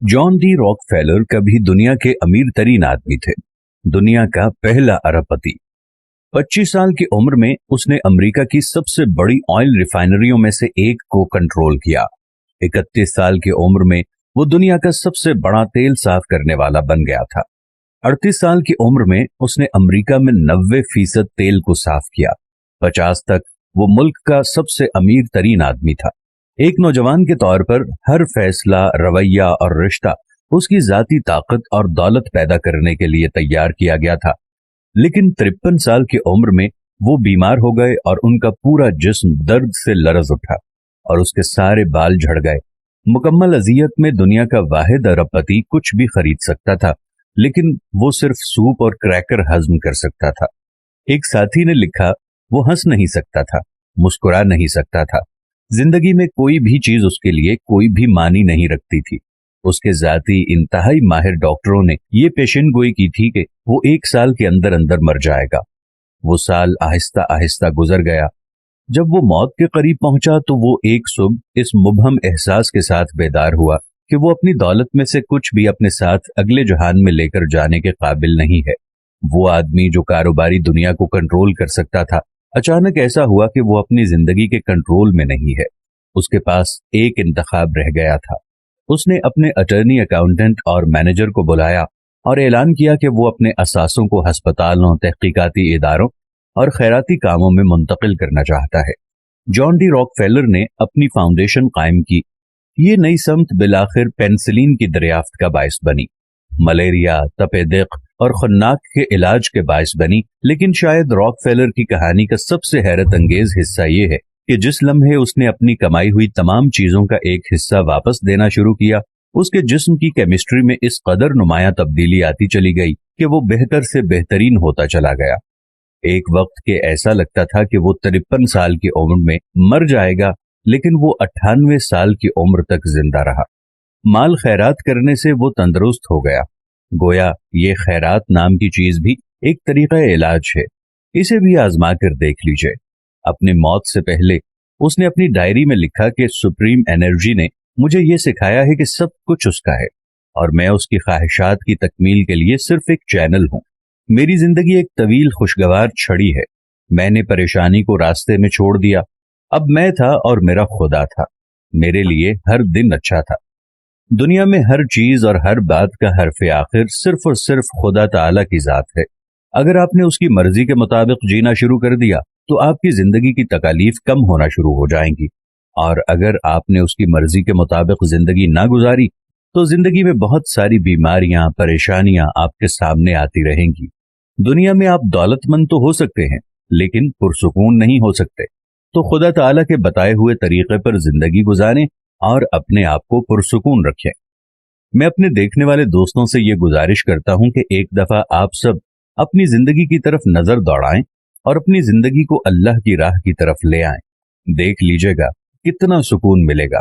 John D Rockefeller कभी दुनिया के अमीर तरीन आदमी थे, दुनिया का पहला अरबपति। 25 साल की उम्र में उसने अमेरिका की सबसे बड़ी ऑयल रिफाइनरियों में से एक को कंट्रोल किया। 31 साल की उम्र में वो दुनिया का सबसे बड़ा तेल साफ करने वाला बन गया था। 38 साल की उम्र में उसने अमेरिका में 90% तेल को साफ किया। 50 तक वो मुल्क का सबसे अमीर तरीन आदमी था। एक नौजवान के तौर पर हर फैसला, रवैया और रिश्ता उसकी जाती ताकत और दौलत पैदा करने के लिए तैयार किया गया था। लेकिन 53 साल की उम्र में वो बीमार हो गए और उनका पूरा जिस्म दर्द से लरज उठा और उसके सारे बाल झड़ गए। मुकम्मल अजियत में दुनिया का वाहिद अरबपति कुछ भी खरीद सकता था, लेकिन वो सिर्फ सूप और क्रैकर हजम कर सकता था। एक साथी ने लिखा, वो हंस नहीं सकता था, मुस्कुरा नहीं सकता था। जिंदगी में कोई भी चीज उसके लिए कोई भी मानी नहीं रखती थी। उसके जाती इंतहाई माहिर डॉक्टरों ने ये पेशन गोई की थी कि वो 1 साल के अंदर अंदर मर जाएगा। वो साल आहिस्ता आहिस्ता गुजर गया। जब वो मौत के करीब पहुंचा तो वो एक सुबह इस मुबहम एहसास के साथ बेदार हुआ कि वो अपनी दौलत में से कुछ भी अपने साथ अगले जहान में लेकर जाने के काबिल नहीं है। वो आदमी जो कारोबारी दुनिया को कंट्रोल कर सकता था, अचानक ऐसा हुआ कि वो अपनी जिंदगी के कंट्रोल में नहीं है। उसके पास एक इंतखाब रह गया था। उसने अपने अटर्नी, अकाउंटेंट और मैनेजर को बुलाया और ऐलान किया कि वो अपने असासों को अस्पतालों, तहकीकाती इदारों और खैराती कामों में मुंतकिल करना चाहता है। जॉन डी रॉकफेलर ने अपनी फाउंडेशन कायम की। ये नई समत बिलाखिर पेनिसिलिन की दरियाफ्त का बायस बनी, मलेरिया, तपे दिक और खन्नाक के इलाज के बायस बनी। लेकिन शायद रॉकफेलर की कहानी का सबसे हैरत अंगेज हिस्सा ये है कि जिस लम्हे उसने अपनी कमाई हुई तमाम चीजों का एक हिस्सा वापस देना शुरू किया, उसके जिस्म की केमिस्ट्री में इस कदर नुमाया तब्दीली आती चली गई कि वो बेहतर से बेहतरीन होता चला गया। एक वक्त के ऐसा लगता था कि वो 53 साल की उम्र में मर जाएगा, लेकिन वो 98 साल की उम्र तक जिंदा रहा। माल खैरात करने से वो तंदुरुस्त हो गया। गोया ये खैरात नाम की चीज भी एक तरीका इलाज है, इसे भी आजमा कर देख लीजिए। अपनी मौत से पहले उसने अपनी डायरी में लिखा कि सुप्रीम एनर्जी ने मुझे ये सिखाया है कि सब कुछ उसका है और मैं उसकी ख्वाहिशात की तकमील के लिए सिर्फ एक चैनल हूं। मेरी जिंदगी एक तवील खुशगवार छड़ी है। मैंने परेशानी को रास्ते में छोड़ दिया। अब मैं था और मेरा खुदा था। मेरे लिए हर दिन अच्छा था। दुनिया में हर चीज और हर बात का हर्फ आखिर सिर्फ और सिर्फ खुदा ताला की जात है। अगर आपने उसकी मर्जी के मुताबिक जीना शुरू कर दिया तो आपकी जिंदगी की तकालीफ कम होना शुरू हो जाएंगी, और अगर आपने उसकी मर्जी के मुताबिक जिंदगी ना गुजारी तो जिंदगी में बहुत सारी बीमारियां, परेशानियां आपके सामने आती रहेंगी। दुनिया में आप दौलतमंद तो हो सकते हैं, लेकिन पुरसुकून नहीं हो सकते। तो खुदा ताला के बताए हुए तरीके पर जिंदगी गुजारें और अपने आप को पुरसुकून रखें। मैं अपने देखने वाले दोस्तों से ये गुजारिश करता हूं कि एक दफा आप सब अपनी जिंदगी की तरफ नजर दौड़ाएं और अपनी जिंदगी को अल्लाह की राह की तरफ ले आएं। देख लीजिएगा कितना सुकून मिलेगा।